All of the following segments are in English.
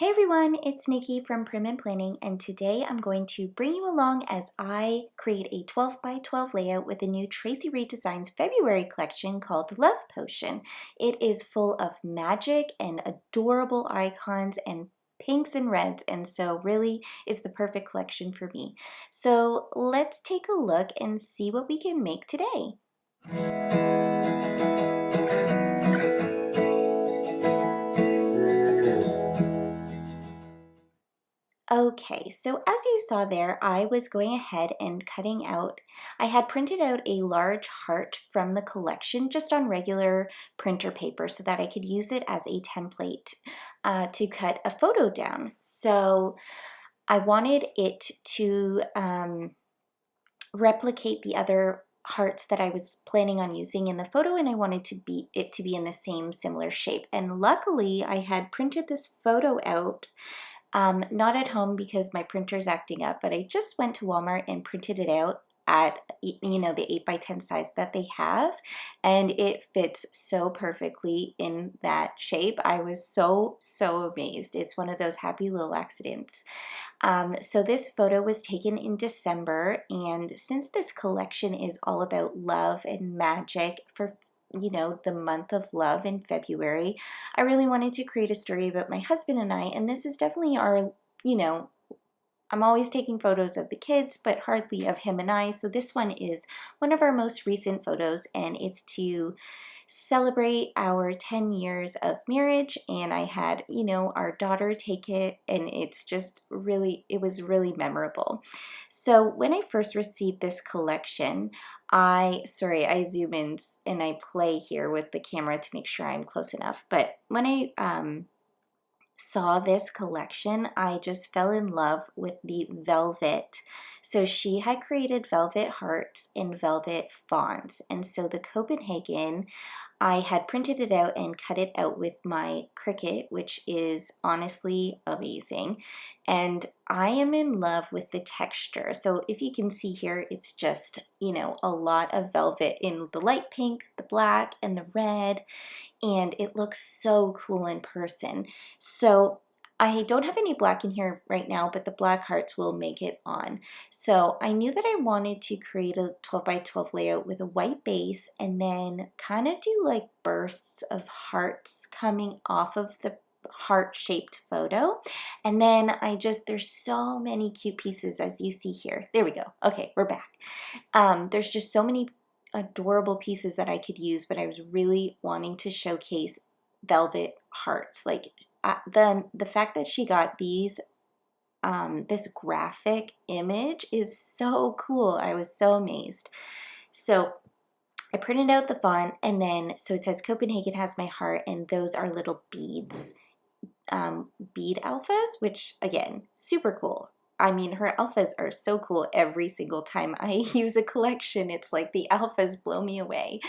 Hey everyone, it's Nikki from Prim and Planning, and today I'm going to bring you along as I create a 12 by 12 layout with the new Traci Reed Designs February collection called Love Potion. It is full of magic and adorable icons and pinks and reds, and so really is the perfect collection for me. So let's take a look and see what we can make today. Okay, so as you saw there, I was going ahead and cutting out, I had printed out a large heart from the collection just on regular printer paper so that I could use it as a template to cut a photo down. So I wanted it to replicate the other hearts that I was planning on using in the photo, and I wanted it to be in the same similar shape. And luckily I had printed this photo out not at home because my printer's acting up, but I just went to Walmart and printed it out at, the 8 by 10 size that they have, and it fits so perfectly in that shape. I was so amazed. It's one of those happy little accidents. So this photo was taken in December, and since this collection is all about love and magic for the month of love in February, I really wanted to create a story about my husband and I, and this is definitely our, I'm always taking photos of the kids, but hardly of him and I. So this one is one of our most recent photos, and it's to celebrate our 10 years of marriage. And I had, our daughter take it, and it's just really, it was really memorable. So when I first received this collection, I zoom in and I play here with the camera to make sure I'm close enough. But when I saw this collection, I just fell in love with the velvet. So she had created velvet hearts and velvet fawns. And so the Copenhagen, I had printed it out and cut it out with my Cricut, which is honestly amazing. And I am in love with the texture. So if you can see here, it's just, a lot of velvet in the light pink, the black, and the red, and it looks so cool in person. So I don't have any black in here right now, but the black hearts will make it on. So I knew that I wanted to create a 12 by 12 layout with a white base and then kind of do like bursts of hearts coming off of the heart-shaped photo. And then there's so many cute pieces as you see here. There we go. Okay, we're back. There's just so many adorable pieces that I could use, but I was really wanting to showcase velvet hearts. Like the fact that she got these this graphic image is so cool. I was so amazed. So I printed out the font, and then so it says Copenhagen has my heart, and those are little beads, bead alphas, which again, super cool. I mean, her alphas are so cool. Every single time I use a collection, it's like the alphas blow me away.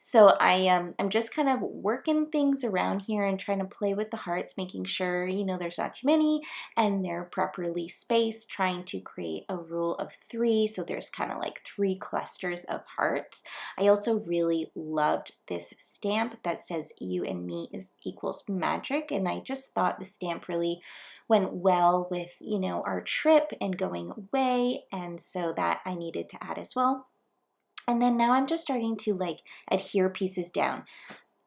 So I'm just kind of working things around here and trying to play with the hearts, making sure, there's not too many and they're properly spaced, trying to create a rule of 3. So there's kind of like 3 clusters of hearts. I also really loved this stamp that says you and me is equals magic. And I just thought the stamp really went well with, our trip and going away. And so that I needed to add as well. And then now I'm just starting to like adhere pieces down.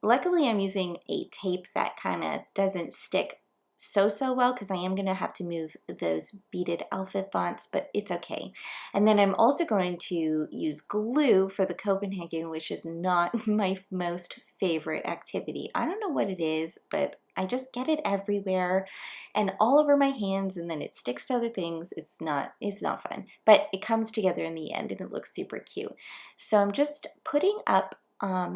Luckily, I'm using a tape that kind of doesn't stick so well because I am going to have to move those beaded alpha fonts, but it's okay. And then I'm also going to use glue for the Copenhagen, which is not my most favorite activity. I don't know what it is, but I just get it everywhere and all over my hands, and then it sticks to other things. It's not fun, but it comes together in the end and it looks super cute. So I'm just putting up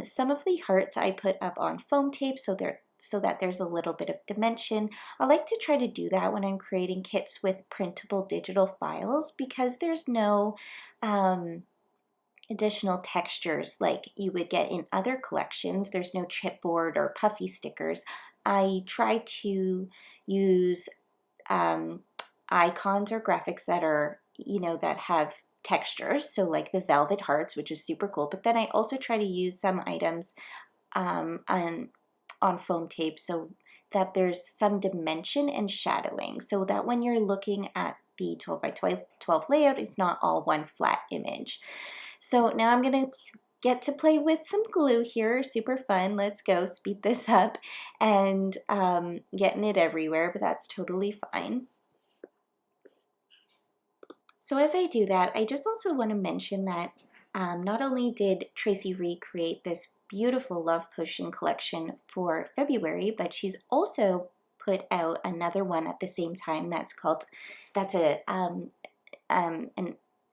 some of the hearts I put up on foam tape so that there's a little bit of dimension. I like to try to do that when I'm creating kits with printable digital files because there's no additional textures like you would get in other collections. There's no chipboard or puffy stickers. I try to use icons or graphics that are, that have textures, so like the velvet hearts, which is super cool, but then I also try to use some items on foam tape, so that there's some dimension and shadowing, so that when you're looking at the 12 by 12 layout, it's not all one flat image. So now I'm gonna get to play with some glue here. Super fun. Let's go speed this up and getting it everywhere, but that's totally fine. So as I do that, I just also want to mention that not only did Traci Reed create this beautiful Love Potion collection for February, but she's also put out another one at the same time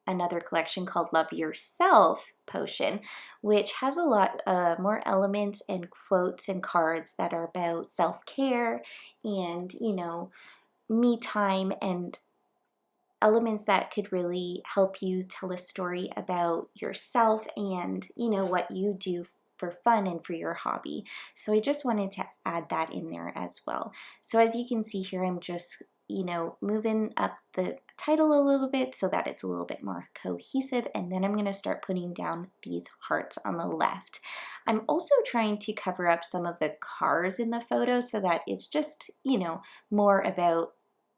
another collection called Love Yourself Potion, which has a lot more elements and quotes and cards that are about self-care and, you know, me time and elements that could really help you tell a story about yourself and, you know, what you do for fun and for your hobby. So I just wanted to add that in there as well. So as you can see here, I'm just, you know, moving up the title a little bit so that it's a little bit more cohesive, and then I'm going to start putting down these hearts on the left. I'm also trying to cover up some of the cars in the photo so that it's just, you know, more about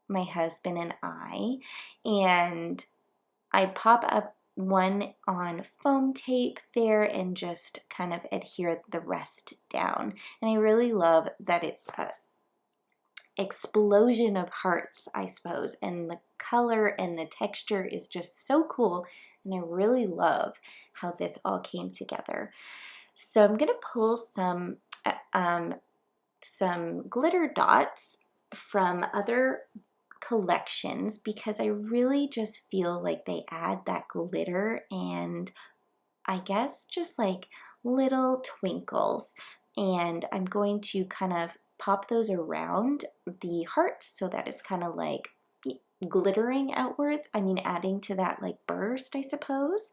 my husband and I, and I pop up one on foam tape there and just kind of adhere the rest down. And I really love that it's a explosion of hearts, I suppose, and the color and the texture is just so cool, and I really love how this all came together. So I'm gonna pull some glitter dots from other collections because I really just feel like they add that glitter and I guess just like little twinkles, and I'm going to kind of pop those around the hearts so that it's kind of like glittering outwards. I mean, adding to that like burst, I suppose.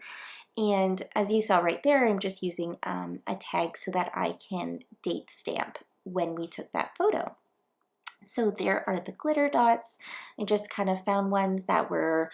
And as you saw right there, I'm just using a tag so that I can date stamp when we took that photo. So there are the glitter dots. I just kind of found ones that were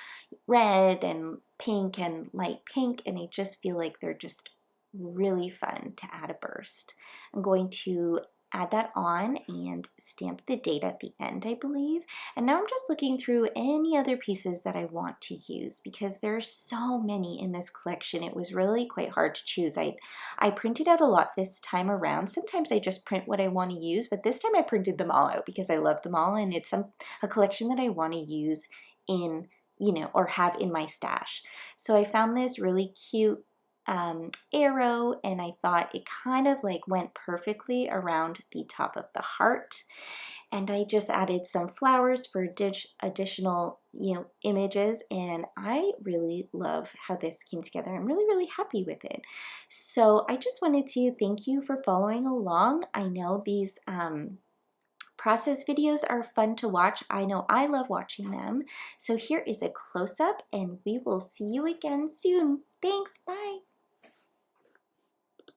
red and pink and light pink, and I just feel like they're just really fun to add a burst. I'm going to add that on and stamp the date at the end, I believe. And now I'm just looking through any other pieces that I want to use because there's so many in this collection. It was really quite hard to choose. I printed out a lot this time around. Sometimes I just print what I want to use, but this time I printed them all out because I love them all, and it's a collection that I want to use in, you know, or have in my stash. So I found this really cute arrow, and I thought it kind of like went perfectly around the top of the heart. And I just added some flowers for additional, you know, images, and I really love how this came together. I'm really, really happy with it. So I just wanted to thank you for following along. I know these process videos are fun to watch. I know I love watching them. So here is a close-up, and we will see you again soon. Thanks, bye.